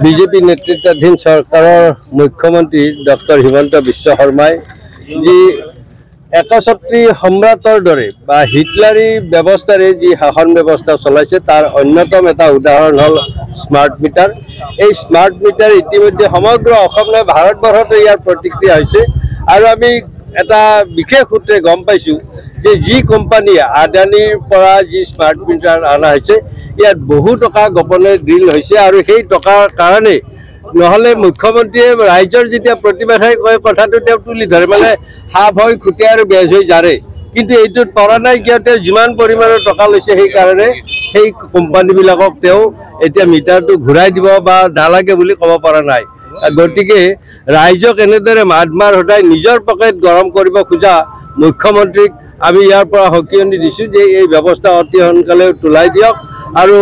BJP নেতৃত্বাধীন চৰকাৰৰ মুখ্যমন্ত্ৰী ডক্টৰ হিমন্ত বিশ্ব শৰ্মাই যি একছত্ৰী সম্ৰাটৰ দৰে বা হিটলাৰী ব্যৱস্থাৰে যি শাসন ব্যৱস্থা চলাইছে তাৰ অন্যতম এটা উদাহৰণ হ'ল স্মাৰ্ট মিটাৰ। এই স্মাৰ্ট মিটাৰ ইতিমধ্যে সমগ্ৰ অসম নহয় ভাৰতবৰ্ষতে ইয়াৰ প্ৰতিক্ৰিয়া হৈছে আৰু আমি এটা বিশেষ সূত্ৰে গম পাইছোঁ যে যি কোম্পানীয়ে আদানীৰ পৰা যি স্মাৰ্ট মিটাৰ অনা হৈছে ইয়াত বহু টকা গোপনে ডিল হৈছে আৰু সেই টকাৰ কাৰণে নহ'লে মুখ্যমন্ত্ৰীয়ে ৰাইজৰ যেতিয়া প্ৰতিবাদে কয় কথাটো তেওঁ তুলি ধৰে মানে সাপ হৈ খুটে আৰু বেজ হৈ জাৰে, কিন্তু এইটোত পৰা নাই কিয় তেওঁ যিমান পৰিমাণৰ টকা লৈছে সেইকাৰণে সেই কোম্পানীবিলাকক তেওঁ এতিয়া মিটাৰটো ঘূৰাই দিব বা নালাগে বুলি ক'ব পৰা নাই। গতিকে ৰাইজক এনেদৰে মাত মাৰ হতাই নিজৰ পকেট গৰম কৰিব খোজা মুখ্যমন্ত্ৰীক আমি ইয়াৰ পৰা সকিয়নি দিছোঁ যে এই ব্যৱস্থা অতি সোনকালে তোলাই দিয়ক আৰু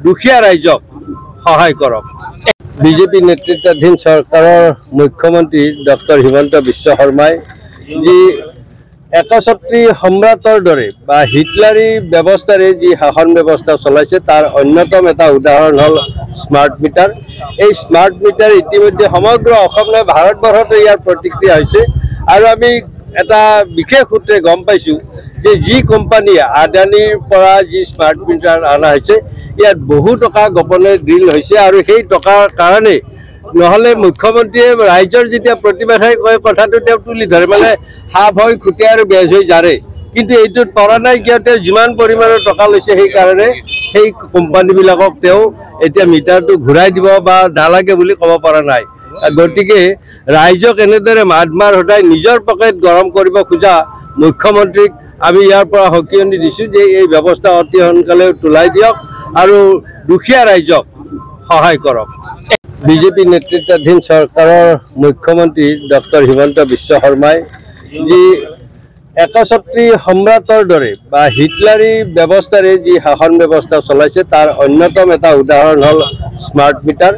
দুখীয়া ৰাইজক সহায় কৰক। বিজেপি নেতৃত্বাধীন চৰকাৰৰ মুখ্যমন্ত্ৰী ডক্টৰ হিমন্ত বিশ্ব শৰ্মাই যি একছত্ৰী সম্ৰাটৰ দৰে বা হিটলাৰী ব্যৱস্থাৰে যি শাসন ব্যৱস্থা চলাইছে তাৰ অন্যতম এটা উদাহৰণ হ'ল স্মাৰ্ট মিটাৰ। এই স্মাৰ্ট মিটাৰ ইতিমধ্যে সমগ্ৰ অসম নহয় ভাৰতবৰ্ষতে ইয়াৰ প্ৰতিক্ৰিয়া হৈছে আৰু আমি এটা বিশেষ সূত্ৰে গম পাইছোঁ যে যি কোম্পানীয়ে আদানীৰ পৰা যি স্মাৰ্ট মিটাৰ অনা হৈছে ইয়াত বহু টকা গোপনে ডিল হৈছে আৰু সেই টকাৰ কাৰণে নহ'লে মুখ্যমন্ত্ৰীয়ে ৰাইজৰ যেতিয়া প্ৰতিবাদে কয় কথাটো তেওঁ তুলি ধৰে মানে সাপ হৈ খুটে আৰু বেজ হৈ জাৰে, কিন্তু এইটোত পৰা নাই কিয় তেওঁ যিমান পৰিমাণৰ টকা লৈছে সেইকাৰণে সেই কোম্পানীবিলাকক তেওঁ এতিয়া মিটাৰটো ঘূৰাই দিব বা নালাগে বুলি ক'ব পৰা নাই। গতিকে ৰাইজক এনেদৰে মাত মাৰ হতাই নিজৰ পকেট গৰম কৰিব খোজা মুখ্যমন্ত্ৰীক আমি ইয়াৰ পৰা সকিয়নি দিছোঁ যে এই ব্যৱস্থা অতি সোনকালে তোলাই দিয়ক আৰু দুখীয়া ৰাইজক সহায় কৰক। বিজেপি নেতৃত্বাধীন চৰকাৰৰ মুখ্যমন্ত্ৰী ডক্টৰ হিমন্ত বিশ্ব শৰ্মাই যি একছত্ৰী সম্ৰাটৰ দৰে বা হিটলাৰী ব্যৱস্থাৰে যি শাসন ব্যৱস্থা চলাইছে তাৰ অন্যতম এটা উদাহৰণ হ'ল স্মাৰ্ট মিটাৰ।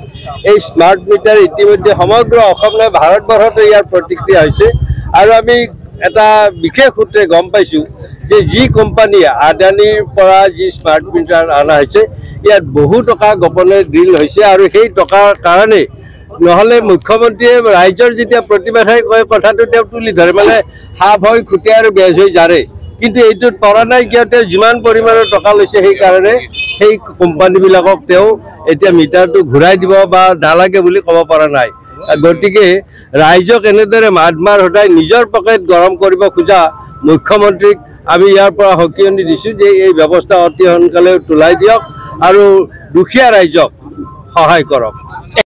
এই স্মাৰ্ট মিটাৰ ইতিমধ্যে সমগ্ৰ অসম নহয় ভাৰতবৰ্ষতে ইয়াৰ প্ৰতিক্ৰিয়া হৈছে আৰু আমি এটা বিশেষ সূত্ৰে গম পাইছোঁ যে যি কোম্পানীয়ে আদানীৰ পৰা যি স্মাৰ্ট মিটাৰ অনা হৈছে ইয়াত বহু টকা গোপনে ডিল হৈছে আৰু সেই টকাৰ কাৰণে নহ'লে মুখ্যমন্ত্ৰীয়ে ৰাইজৰ যেতিয়া প্ৰতিবাদে কয় কথাটো তেওঁ তুলি ধৰে মানে সাপ হৈ খুটে আৰু বেজ হৈ জাৰে, কিন্তু এইটোত পৰা নাই কিয় তেওঁ যিমান পৰিমাণৰ টকা লৈছে সেইকাৰণে সেই কোম্পানীবিলাকক তেওঁ এতিয়া মিটাৰটো ঘূৰাই দিব বা নালাগে বুলি ক'ব পৰা নাই। গতিকে ৰাইজক এনেদৰে মাত মাৰ হতাই নিজৰ পকেট গৰম কৰিব খোজা মুখ্যমন্ত্ৰীক আমি ইয়াৰ পৰা সকিয়নি দিছোঁ যে এই ব্যৱস্থা অতি সোনকালে তোলাই দিয়ক আৰু দুখীয়া ৰাইজক সহায় কৰক।